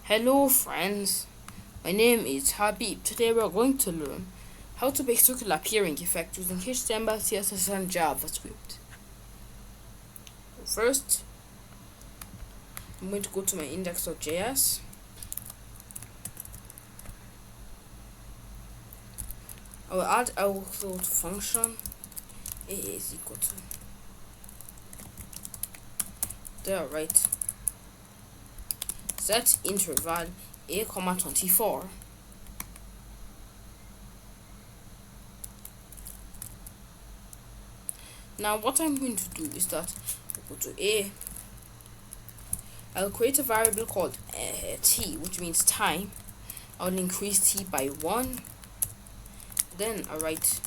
Hello friends, my name is Habib. Today we are going to learn how to make circular appearing effect using HTML, CSS and JavaScript. First, I'm going to go to my index.js. I will add our function. A is equal to there, right? Set interval a, 24. Now what I'm going to do is that I'll go to a, I'll create a variable called t, which means time. I'll increase t by 1. Then I write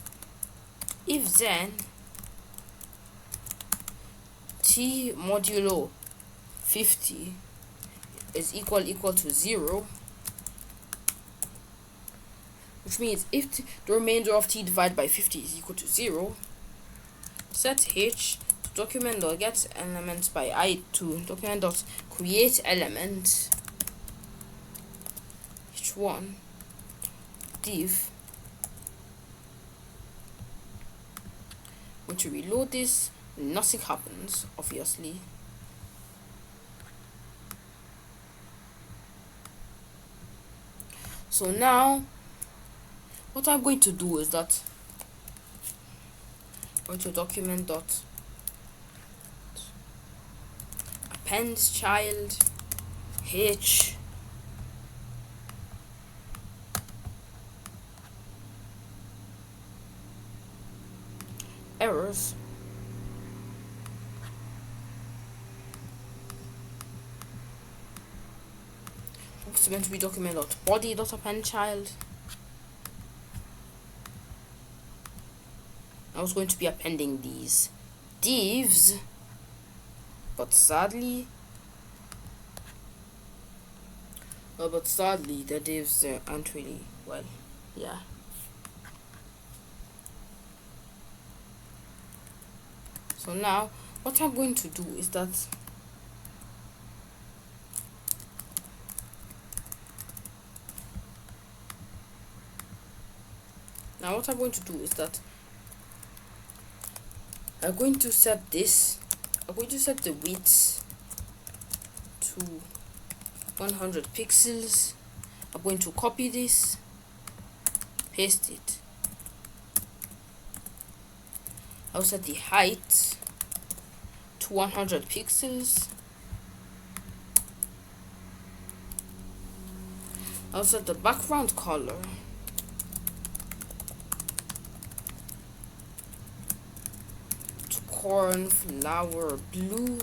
if then t modulo 50 is equal to 0, which means if the remainder of t divided by 50 is equal to 0, set h to document.get elements by I to document.create element h1 div. When you reload this, nothing happens, obviously. So now what I'm going to do is that I'm going to document dot append child h errors. It's meant to be document.body.append child. I was going to be appending these divs, but sadly the divs aren't really, well, yeah. So now what I'm going to do is that I'm going to set the width to 100 pixels. I'm going to copy this, paste it. I'll set the height to 100 pixels. I'll set the background color to cornflower blue.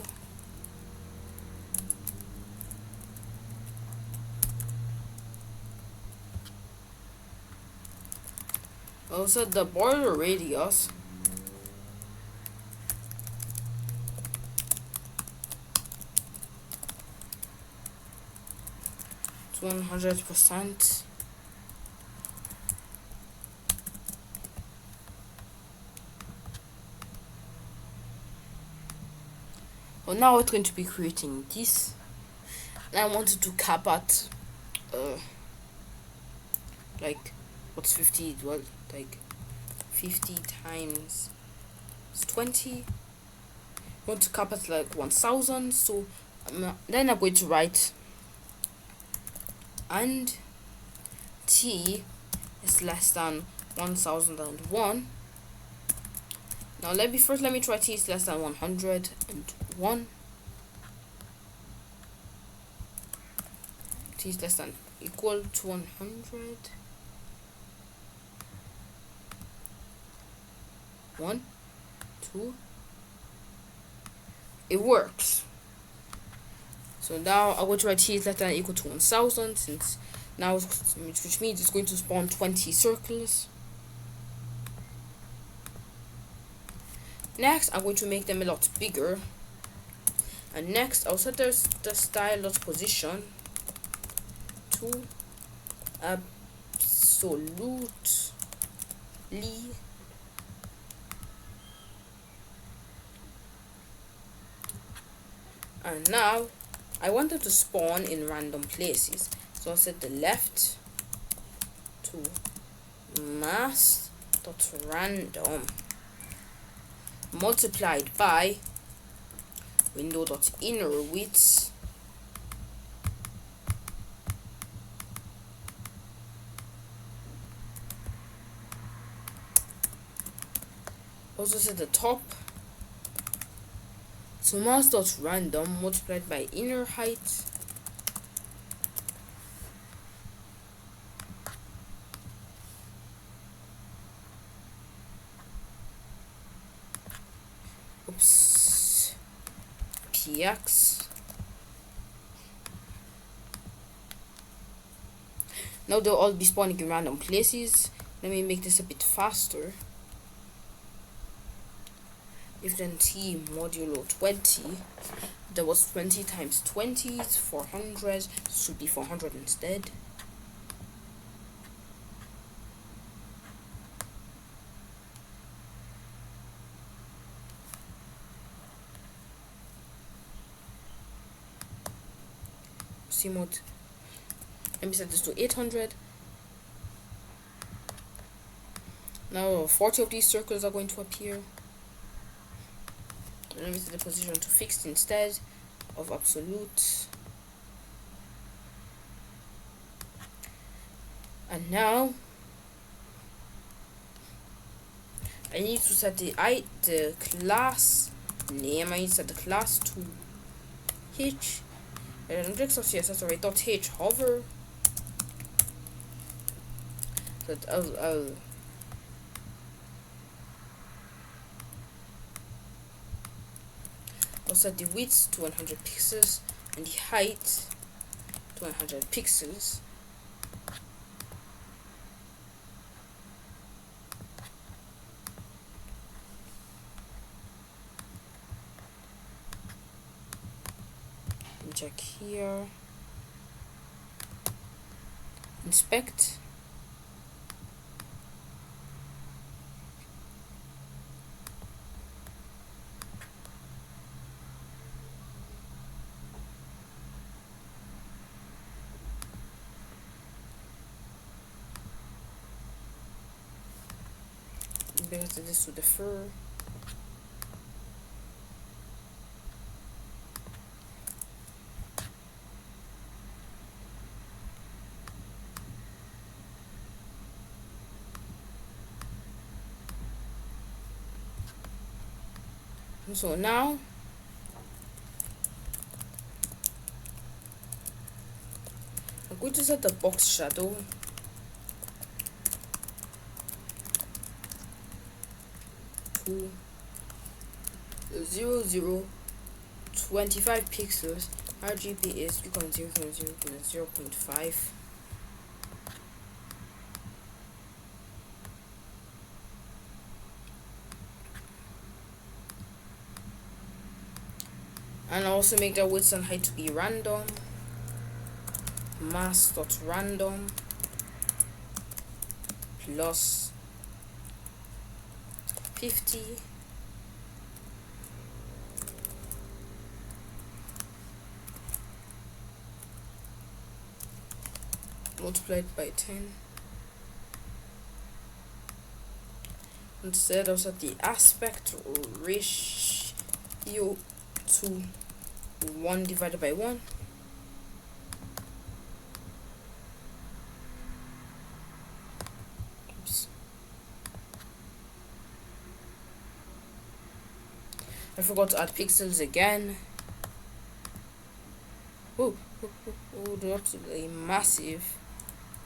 I'll set the border radius to 100%. Well, now we're going to be creating this, and I wanted to cap at like what's 50? Well, like 50 times 20. I want to cap at like 1000. So then I'm going to write and t is less than 1001. Now let me try t is less than 101. T is less than equal to 100. 1, 2. It works. So now I'm going to write t is less than equal to 1000, since now, which means it's going to spawn 20 circles. Next, I'm going to make them a lot bigger. And next, I'll set the style.position to absolutely. And now I want them to spawn in random places. So I'll set the left to mass.random multiplied by window.innerWidth also set the top to mass.random multiplied by inner height px. Now they'll all be spawning in random places. Let me make this a bit faster. If then t modulo 20, there was 20 times 20 is 400, should be 400 instead. Cmod. Let me set this to 800. Now 40 of these circles are going to appear. Let me set the position to fixed instead of absolute. And now I need to set the class name. I need to set the class to h. And index of CSS or .h hover. So that I'll set the width to 100 pixels and the height to 100 pixels. Check here, inspect, because this to defer. So now I'm going to set the box shadow to 25 pixels. RGB is 3.0.0.0.5. And also make the width and height to be random. Mass.random plus 50 multiplied by 10. Instead, I'll set the aspect ratio to 1 divided by 1. Oops. I forgot to add pixels again. Oh, that's a massive.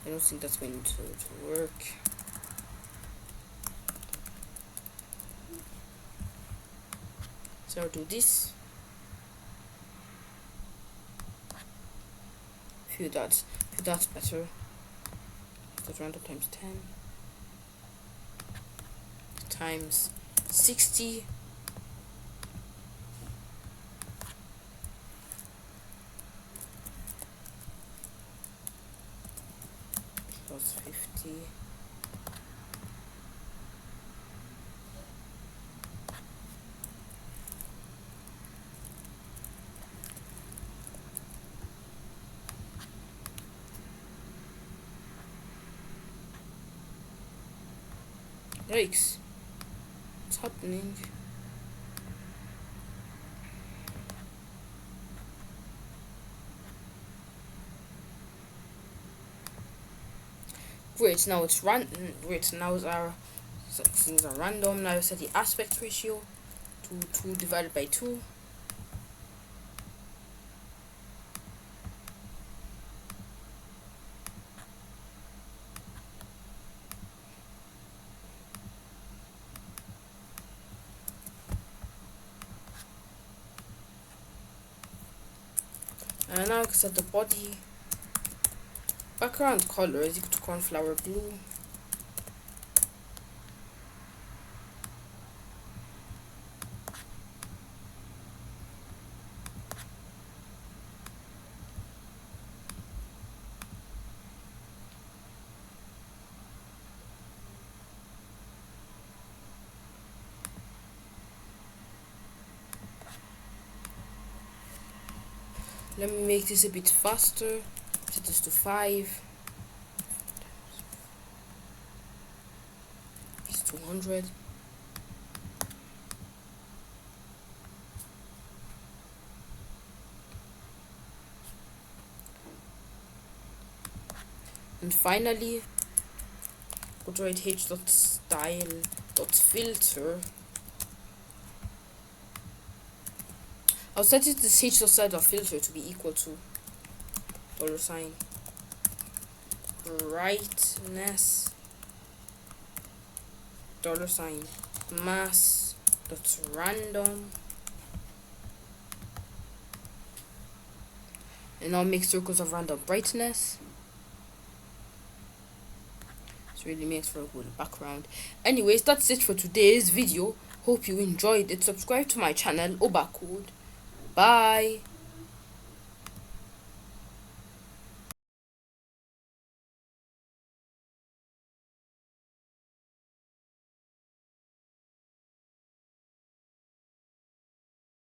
I don't think that's going to work. So I'll do this. Few dots better. That's random times 10 times 60 plus 50 . Yikes. What's happening? Great, now it's great, now our things are random. Now set the aspect ratio to 2 divided by 2. And now I can set the body background color is equal to cornflower blue. Let me make this a bit faster. Set this to 5. It's 200. And finally, go to write h.style.filter. I'll set it this h.style.filter to be equal to $sign brightness $sign mass dot random, and I'll make circles of random brightness. This really makes for a good background. Anyways, that's it for today's video. Hope you enjoyed it. Subscribe to my channel, ObaCode. Bye.